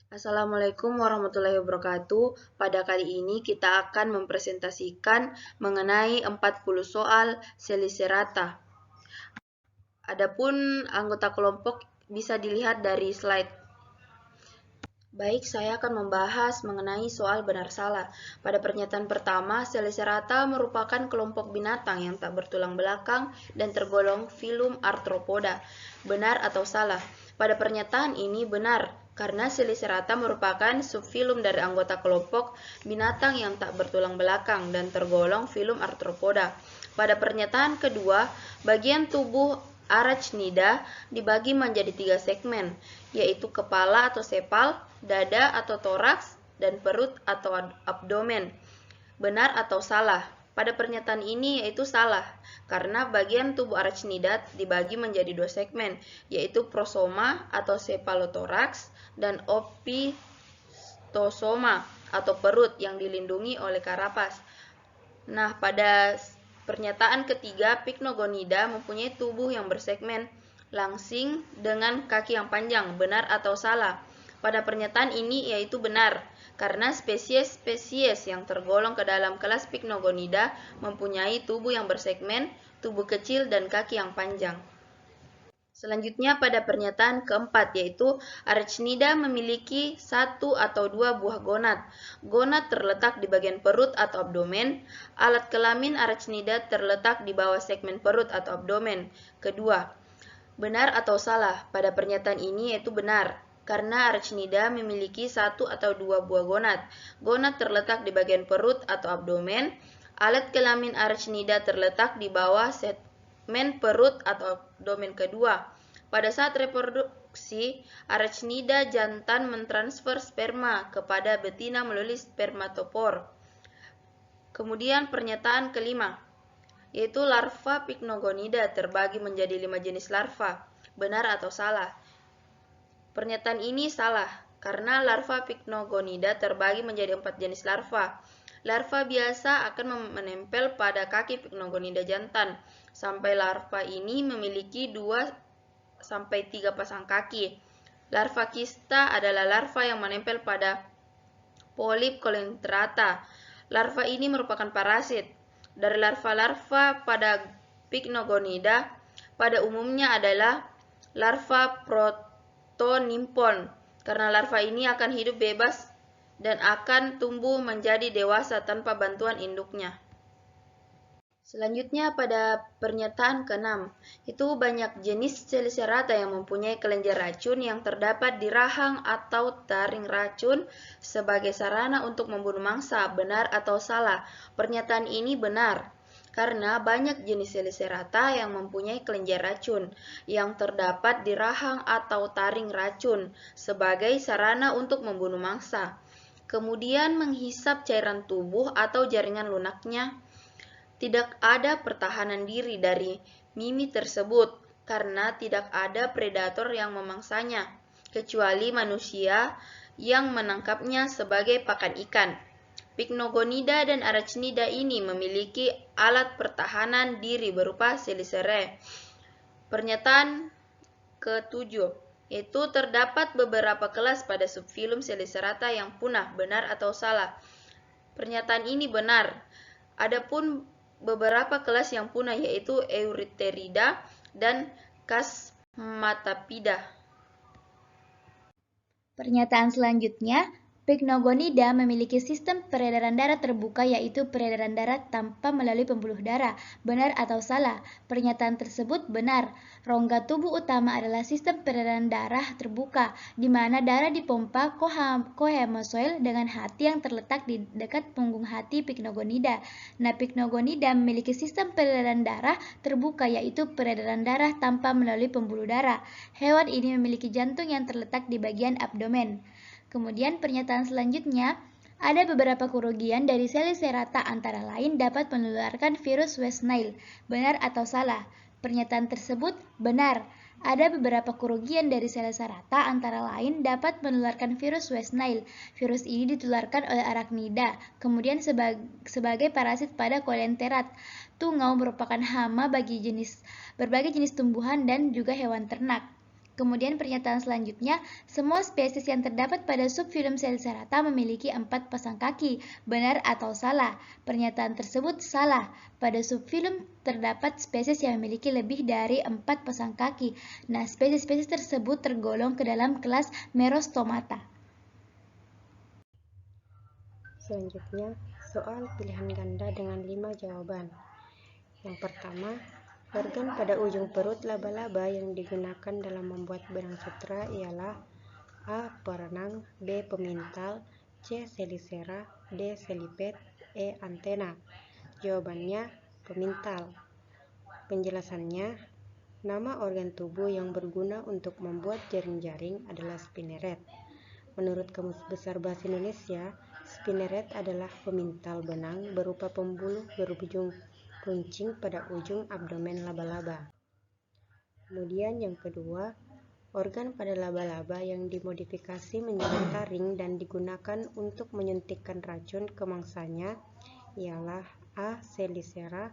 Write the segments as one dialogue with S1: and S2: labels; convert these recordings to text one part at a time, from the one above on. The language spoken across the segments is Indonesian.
S1: Assalamualaikum warahmatullahi wabarakatuh. Pada kali ini kita akan mempresentasikan mengenai 40 soal selisih rata. Adapun anggota kelompok bisa dilihat dari slide. Baik, saya akan membahas mengenai soal benar salah. Pada pernyataan pertama, selisih rata merupakan kelompok binatang yang tak bertulang belakang dan tergolong filum Arthropoda. Benar atau salah? Pada pernyataan ini benar, karena selisih rata merupakan subfilum dari anggota kelompok binatang yang tak bertulang belakang dan tergolong filum Arthropoda. Pada pernyataan kedua, bagian tubuh Arachnida dibagi menjadi 3 segmen, yaitu kepala atau sepal, dada atau toraks, dan perut atau abdomen. Benar atau salah? Pada pernyataan ini yaitu salah, karena bagian tubuh Arachnida dibagi menjadi 2 segmen, yaitu prosoma atau cephalothorax dan opistosoma atau perut yang dilindungi oleh karapas. Nah, pada pernyataan ketiga, Pycnogonida mempunyai tubuh yang bersegmen langsing dengan kaki yang panjang. Benar atau salah? Pada pernyataan ini yaitu benar, karena spesies-spesies yang tergolong ke dalam kelas Pycnogonida mempunyai tubuh yang bersegmen, tubuh kecil, dan kaki yang panjang. Selanjutnya pada pernyataan keempat, yaitu Arachnida memiliki 1 atau 2 buah gonad. Gonad terletak di bagian perut atau abdomen. Alat kelamin Arachnida terletak di bawah segmen perut atau abdomen. Kedua, benar atau salah? Pada pernyataan ini yaitu benar, karena Arachnida memiliki 1 atau 2 buah gonad. Gonad terletak di bagian perut atau abdomen. Alat kelamin Arachnida terletak di bawah segmen perut atau abdomen kedua. Pada saat reproduksi, Arachnida jantan mentransfer sperma kepada betina melalui spermatopor. Kemudian pernyataan kelima, yaitu larva Pycnogonida terbagi menjadi 5 jenis larva. Benar atau salah? Pernyataan ini salah, karena larva Pycnogonida terbagi menjadi 4 jenis larva. Larva biasa akan menempel pada kaki Pycnogonida jantan, sampai larva ini memiliki 2-3 pasang kaki. Larva kista adalah larva yang menempel pada polip Coleotrata. Larva ini merupakan parasit. Dari larva-larva pada Pycnogonida pada umumnya adalah larva protonympon, karena larva ini akan hidup bebas dan akan tumbuh menjadi dewasa tanpa bantuan induknya. Selanjutnya pada pernyataan ke-6, itu banyak jenis selisih rata yang mempunyai kelenjar racun yang terdapat di rahang atau taring racun sebagai sarana untuk membunuh mangsa. Benar atau salah? Pernyataan ini benar, karena banyak jenis selisih rata yang mempunyai kelenjar racun yang terdapat di rahang atau taring racun sebagai sarana untuk membunuh mangsa, kemudian menghisap cairan tubuh atau jaringan lunaknya. Tidak ada pertahanan diri dari mimi tersebut karena tidak ada predator yang memangsanya, kecuali manusia yang menangkapnya sebagai pakan ikan. Pycnogonida dan Arachnida ini memiliki alat pertahanan diri berupa selisere. Pernyataan ke-7, yaitu terdapat beberapa kelas pada subfilum Selicerata yang punah. Benar atau salah? Pernyataan ini benar. Adapun beberapa kelas yang punah yaitu Eurytherida dan Chasmatapida.
S2: Pernyataan selanjutnya, Pycnogonida memiliki sistem peredaran darah terbuka, yaitu peredaran darah tanpa melalui pembuluh darah. Benar atau salah? Pernyataan tersebut benar. Rongga tubuh utama adalah sistem peredaran darah terbuka, di mana darah dipompa kohemosoil dengan hati yang terletak di dekat punggung hati Pycnogonida. Nah, Pycnogonida memiliki sistem peredaran darah terbuka, yaitu peredaran darah tanpa melalui pembuluh darah. Hewan ini memiliki jantung yang terletak di bagian abdomen. Kemudian pernyataan selanjutnya, ada beberapa kerugian dari Selicerata antara lain dapat menularkan virus West Nile. Benar atau salah? Pernyataan tersebut benar. Ada beberapa kerugian dari Selicerata antara lain dapat menularkan virus West Nile. Virus ini ditularkan oleh Arachnida, kemudian sebagai parasit pada Coelenterat. Tungau merupakan hama bagi berbagai jenis tumbuhan dan juga hewan ternak. Kemudian pernyataan selanjutnya, semua spesies yang terdapat pada subfilum Selicerata memiliki 4 pasang kaki. Benar atau salah? Pernyataan tersebut salah. Pada subfilum terdapat spesies yang memiliki lebih dari 4 pasang kaki. Nah, spesies-spesies tersebut tergolong ke dalam kelas Merostomata.
S3: Selanjutnya, soal pilihan ganda dengan 5 jawaban. Yang pertama, organ pada ujung perut laba-laba yang digunakan dalam membuat benang sutra ialah A. Perenang, B. Pemintal, C. Selisera, D. Seliped, E. Antena. Jawabannya pemintal. Penjelasannya, nama organ tubuh yang berguna untuk membuat jaring-jaring adalah spinneret. Menurut Kamus Besar Bahasa Indonesia, spinneret adalah pemintal benang berupa pembuluh berujung runcing pada ujung abdomen laba-laba. Kemudian yang kedua, organ pada laba-laba yang dimodifikasi menjadi taring dan digunakan untuk menyuntikkan racun ke mangsanya ialah A. Selisera,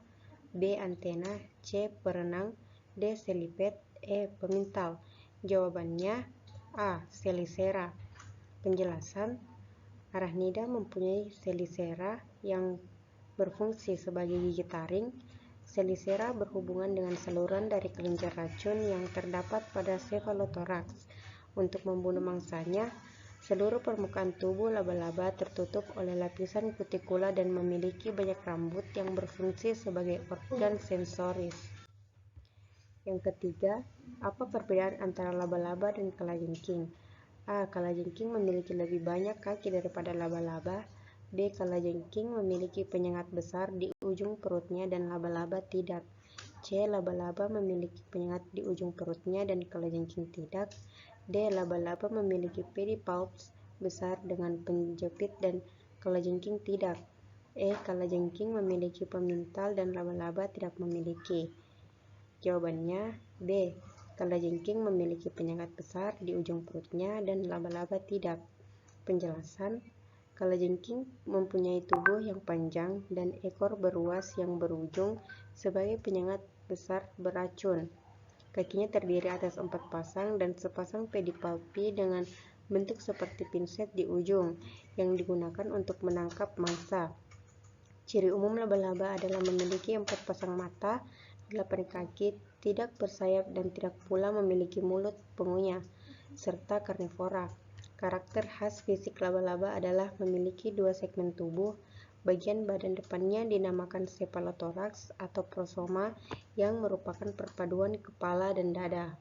S3: B. Antena, C. Perenang, D. Seliped, E. Pemintal. Jawabannya A. Selisera. Penjelasan, arachnida mempunyai selisera yang berfungsi sebagai gigi taring. Selisera berhubungan dengan saluran dari kelenjar racun yang terdapat pada cephalothorax. Untuk membunuh mangsanya, seluruh permukaan tubuh laba-laba tertutup oleh lapisan kutikula dan memiliki banyak rambut yang berfungsi sebagai organ sensoris. Yang ketiga, apa perbedaan antara laba-laba dan kalajengking? A. Kalajengking memiliki lebih banyak kaki daripada laba-laba. B. Kalajengking memiliki penyengat besar di ujung perutnya dan laba-laba tidak. C. Laba-laba memiliki penyengat di ujung perutnya dan kalajengking tidak. D. Laba-laba memiliki pedipalps besar dengan penjepit dan kalajengking tidak. E. Kalajengking memiliki pemintal dan laba-laba tidak memiliki. Jawabannya B. Kalajengking memiliki penyengat besar di ujung perutnya dan laba-laba tidak. Penjelasan, kalajengking mempunyai tubuh yang panjang dan ekor beruas yang berujung sebagai penyengat besar beracun. Kakinya terdiri atas 4 pasang dan sepasang pedipalpi dengan bentuk seperti pinset di ujung yang digunakan untuk menangkap mangsa. Ciri umum laba-laba adalah memiliki 4 pasang mata, 8 kaki, tidak bersayap dan tidak pula memiliki mulut pengunyah, serta karnivora. Karakter khas fisik laba-laba adalah memiliki 2 segmen tubuh. Bagian badan depannya dinamakan cephalothorax atau prosoma yang merupakan perpaduan kepala dan dada.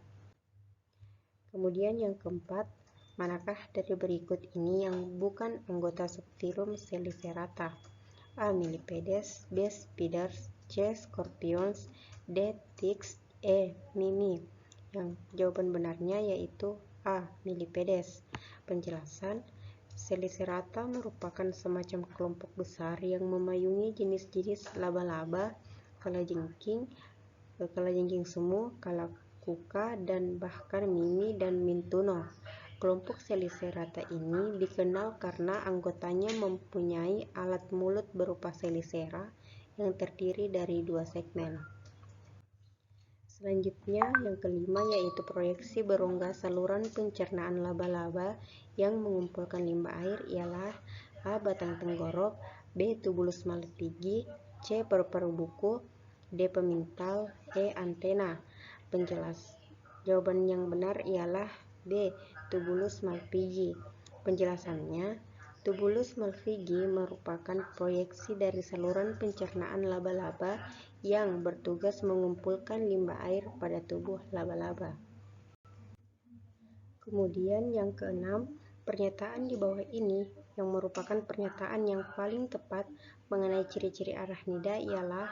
S3: Kemudian yang keempat, manakah dari berikut ini yang bukan anggota subfilum Selicerata? A. Millipedes, B. Spiders, C. Scorpions, D. Ticks, E. Mimi. Yang jawaban benarnya yaitu A. Millipedes. Penjelasan, Selicerata merupakan semacam kelompok besar yang memayungi jenis-jenis laba-laba, kalajengking semu, kalakuka, dan bahkan mimi dan mintuno. Kelompok Selicerata ini dikenal karena anggotanya mempunyai alat mulut berupa selisera yang terdiri dari 2 segmen. Selanjutnya, yang kelima yaitu proyeksi berongga saluran pencernaan laba-laba yang mengumpulkan limbah air ialah A. Batang tenggorok, B. Tubulus malpighi, C. Paru-paru buku, D. Pemintal, E. Antena. Jawaban yang benar ialah B. Tubulus malpighi. Penjelasannya, Tubulus malpighi merupakan proyeksi dari saluran pencernaan laba-laba yang bertugas mengumpulkan limbah air pada tubuh laba-laba. Kemudian yang keenam, pernyataan di bawah ini yang merupakan pernyataan yang paling tepat mengenai ciri-ciri arachnida ialah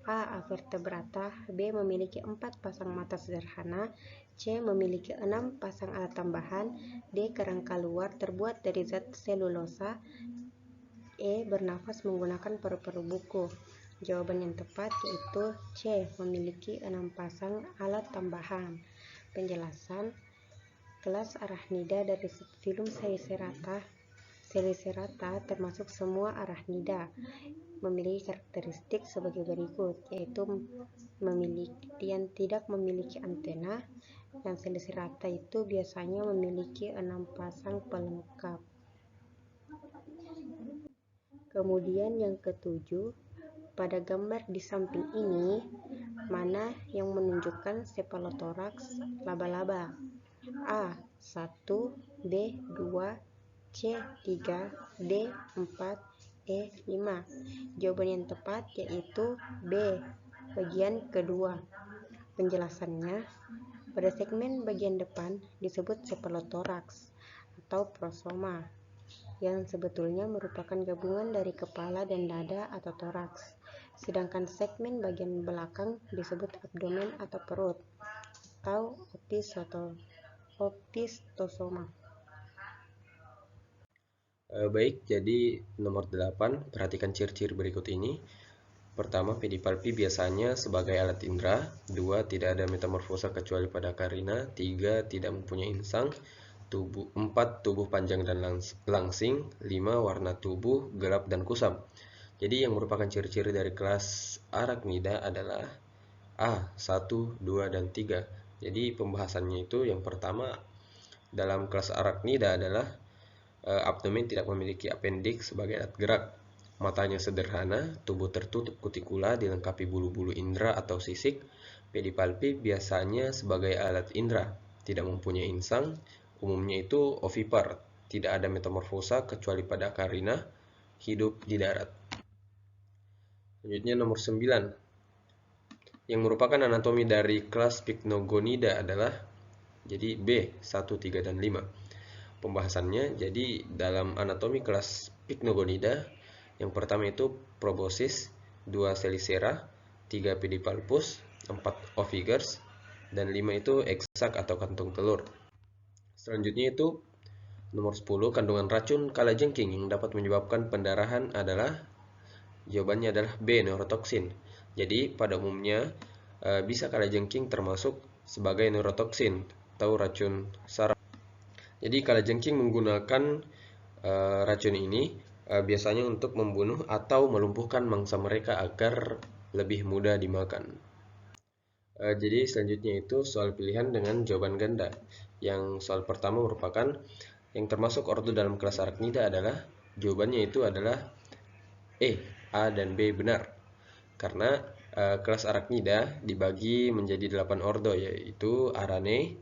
S3: A. Avertebrata, B. Memiliki 4 pasang mata sederhana, C. Memiliki 6 pasang alat tambahan, D. Kerangka luar terbuat dari zat selulosa, E. Bernafas menggunakan paru-paru buku. Jawaban yang tepat yaitu C. Memiliki 6 pasang alat tambahan. Penjelasan, kelas arachnida dari subfilum Selicerata termasuk semua arachnida memiliki karakteristik sebagai berikut, yaitu tidak memiliki antena, yang selisih rata itu biasanya memiliki 6 pasang pelengkap. Kemudian yang ketujuh, pada gambar di samping ini, mana yang menunjukkan cephalothorax laba-laba? A. 1, B. 2, C. 3, D. 4, E. 5. Jawaban yang tepat yaitu B. Bagian kedua. Penjelasannya, pada segmen bagian depan disebut cephalothorax atau prosoma, yang sebetulnya merupakan gabungan dari kepala dan dada atau toraks. Sedangkan segmen bagian belakang disebut abdomen atau perut atau opistosoma.
S4: Baik, jadi nomor 8, perhatikan ciri-ciri berikut ini. Pertama, pedipalpi biasanya sebagai alat indera. 2, tidak ada metamorfosa kecuali pada karina. 3, tidak mempunyai insang. 4, tubuh panjang dan langsing. 5, warna tubuh gelap dan kusam. Jadi yang merupakan ciri-ciri dari kelas Arachnida adalah A, 1, 2, dan 3. Jadi pembahasannya itu yang pertama dalam kelas Arachnida adalah abdomen tidak memiliki appendix sebagai alat gerak. Matanya sederhana, tubuh tertutup kutikula dilengkapi bulu-bulu indera atau sisik. Pedipalpi biasanya sebagai alat indera, tidak mempunyai insang, umumnya itu ovipar, tidak ada metamorfosa kecuali pada karina, hidup di darat. Selanjutnya nomor 9. Yang merupakan anatomi dari kelas Pycnogonida adalah jadi B, 1, 3, dan 5. Pembahasannya, jadi dalam anatomi kelas Pycnogonida, yang pertama itu proboscis, 2 chelicera, 3 pedipalpus, 4 ovirus, dan 5 itu eksak atau kantung telur. Selanjutnya itu nomor 10, kandungan racun kalajengking yang dapat menyebabkan pendarahan adalah, jawabannya adalah B, neurotoksin. Jadi pada umumnya bisa kalajengking termasuk sebagai neurotoksin atau racun saraf. Jadi kalajengking menggunakan racun ini biasanya untuk membunuh atau melumpuhkan mangsa mereka agar lebih mudah dimakan. Jadi selanjutnya itu soal pilihan dengan jawaban ganda. Yang soal pertama merupakan yang termasuk ordo dalam kelas Arachnida adalah, jawabannya itu adalah E, A dan B benar. Karena kelas Arachnida dibagi menjadi 8 ordo, yaitu Arane,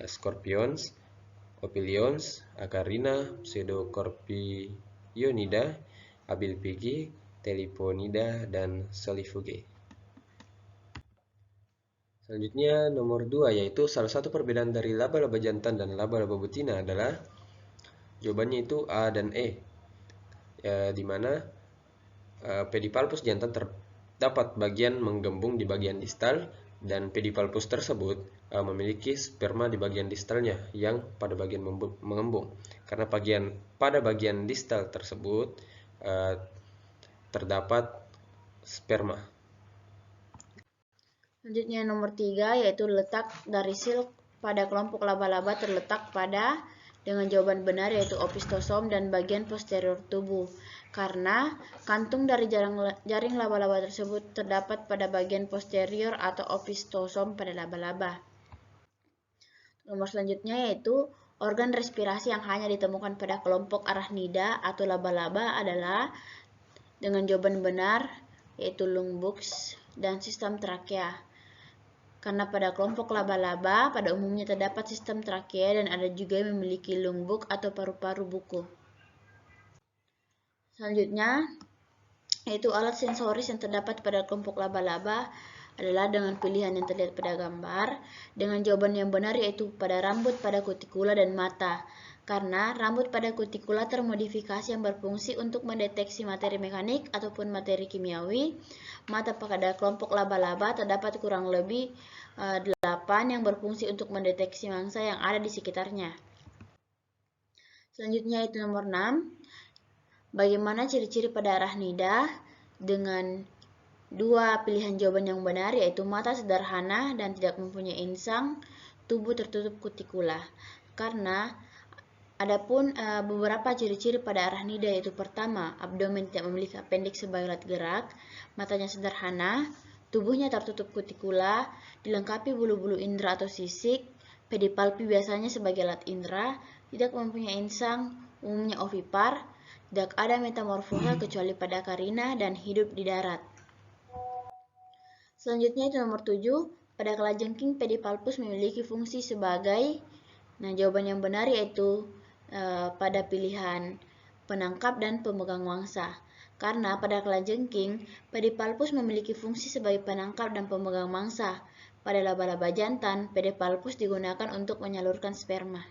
S4: Scorpions, Opilions, Acarina, Pseudocorpionida, Abilpigi, Teleponida, dan Solifuge. Selanjutnya nomor 2, yaitu salah satu perbedaan dari laba-laba jantan dan laba-laba betina adalah, jawabannya itu A dan E, di mana pedipalpus jantan terdapat bagian menggembung di bagian distal, dan pedipalpus tersebut memiliki sperma di bagian distalnya yang pada bagian mengembung. Karena pada bagian distal tersebut terdapat sperma.
S1: Selanjutnya nomor 3, yaitu letak dari silk pada kelompok laba-laba terletak pada, dengan jawaban benar yaitu opistosom dan bagian posterior tubuh. Karena kantung dari jaring laba-laba tersebut terdapat pada bagian posterior atau opistosom pada laba-laba. Nomor selanjutnya yaitu organ respirasi yang hanya ditemukan pada kelompok Arachnida atau laba-laba adalah, dengan jawaban benar yaitu lungbuks dan sistem trakea. Karena pada kelompok laba-laba pada umumnya terdapat sistem trakea dan ada juga yang memiliki lungbuk atau paru-paru buku. Selanjutnya, yaitu alat sensoris yang terdapat pada kelompok laba-laba adalah dengan pilihan yang terlihat pada gambar, dengan jawaban yang benar yaitu pada rambut pada kutikula dan mata. Karena rambut pada kutikula termodifikasi yang berfungsi untuk mendeteksi materi mekanik ataupun materi kimiawi. Mata pada kelompok laba-laba terdapat kurang lebih 8 yang berfungsi untuk mendeteksi mangsa yang ada di sekitarnya. Selanjutnya itu nomor 6. Bagaimana ciri-ciri pada Arachnida? Dengan 2 pilihan jawaban yang benar yaitu mata sederhana dan tidak mempunyai insang, tubuh tertutup kutikula. Karena adapun beberapa ciri-ciri pada Arachnida yaitu pertama, abdomen tidak memiliki appendix sebagai alat gerak, matanya sederhana, tubuhnya tertutup kutikula, dilengkapi bulu-bulu indera atau sisik,
S5: Pedipalpi biasanya sebagai alat indera, tidak mempunyai insang, umumnya ovipar, tidak ada metamorfosa kecuali pada karina dan hidup di darat. Selanjutnya itu nomor 7, pada kalajengking pedipalpus memiliki fungsi sebagai, jawaban yang benar yaitu pada pilihan penangkap dan pemegang mangsa. Karena pada kalajengking, pedipalpus memiliki fungsi sebagai penangkap dan pemegang mangsa. Pada laba-laba jantan, pedipalpus digunakan untuk menyalurkan sperma.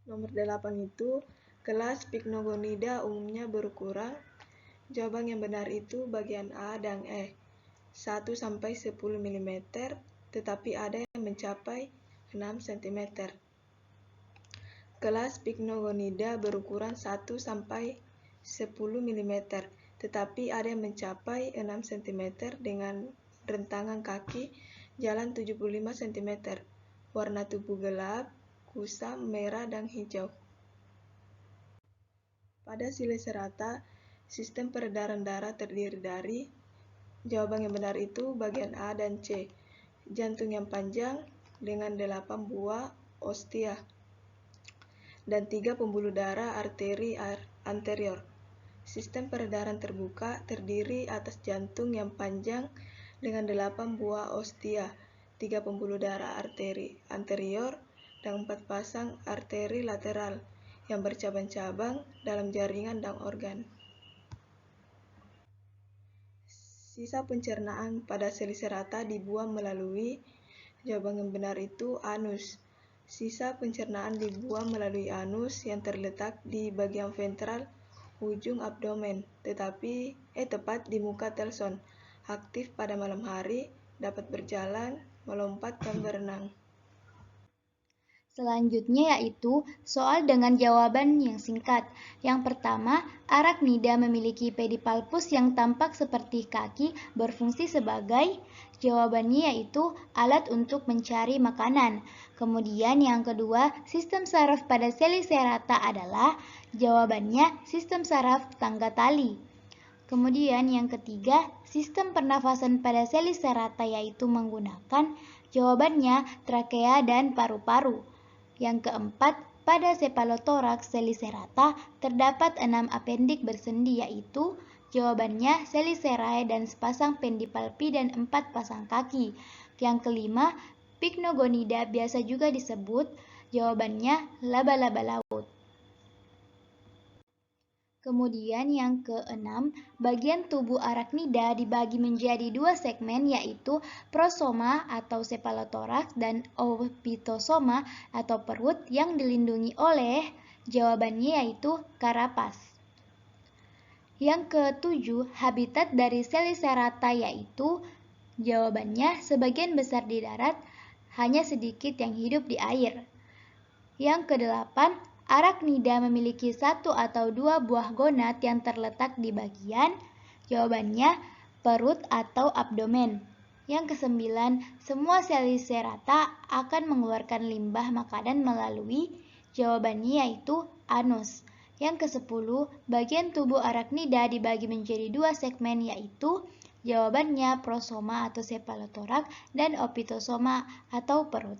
S6: Nomor 8 itu, kelas Pycnogonida umumnya berukuran. Jawaban yang benar itu bagian A dan E, 1-10 mm, tetapi ada yang mencapai 6 cm. Kelas Pycnogonida berukuran 1-10 mm, tetapi ada yang mencapai 6 cm dengan rentangan kaki jalan 75 cm, warna tubuh gelap, kusam, merah, dan hijau. Pada Silicerata, sistem peredaran darah terdiri dari, jawaban yang benar itu bagian A dan C, jantung yang panjang dengan 8 buah ostia, dan 3 pembuluh darah arteri anterior. Sistem peredaran terbuka terdiri atas jantung yang panjang dengan 8 buah ostia, 3 pembuluh darah arteri anterior, dan 4 pasang arteri lateral yang bercabang-cabang dalam jaringan dan organ. Sisa pencernaan pada Silicerata dibuang melalui, jawaban yang benar itu anus. Sisa pencernaan dibuang melalui anus yang terletak di bagian ventral ujung abdomen, tepat di muka telson, aktif pada malam hari, dapat berjalan, melompat, dan berenang.
S2: Selanjutnya yaitu soal dengan jawaban yang singkat. Yang pertama, Arachnida memiliki pedipalpus yang tampak seperti kaki berfungsi sebagai, jawabannya yaitu alat untuk mencari makanan. Kemudian yang kedua, sistem saraf pada Selicerata adalah, jawabannya sistem saraf tangga tali. Kemudian yang ketiga, sistem pernafasan pada Selicerata yaitu menggunakan, jawabannya trakea dan paru-paru. Yang keempat, pada cephalothorax Selicerata terdapat 6 apendik bersendi yaitu, jawabannya Chelicerae dan sepasang pedipalpi dan 4 pasang kaki. Yang kelima, Pycnogonida biasa juga disebut, jawabannya laba-laba laut. Kemudian yang keenam, bagian tubuh Arachnida dibagi menjadi 2 segmen yaitu prosoma atau cephalothorax dan opistosoma atau perut yang dilindungi oleh, jawabannya yaitu karapas. Yang ketujuh, habitat dari Selicerata yaitu, jawabannya sebagian besar di darat, hanya sedikit yang hidup di air. Yang kedelapan, Arachnida memiliki 1 atau 2 buah gonad yang terletak di bagian, jawabannya perut atau abdomen. Yang kesembilan, semua Selicerata akan mengeluarkan limbah makanan melalui, jawabannya yaitu anus. Yang kesepuluh, bagian tubuh Arachnida dibagi menjadi 2 segmen yaitu, jawabannya prosoma atau cephalothorax dan opistosoma atau perut.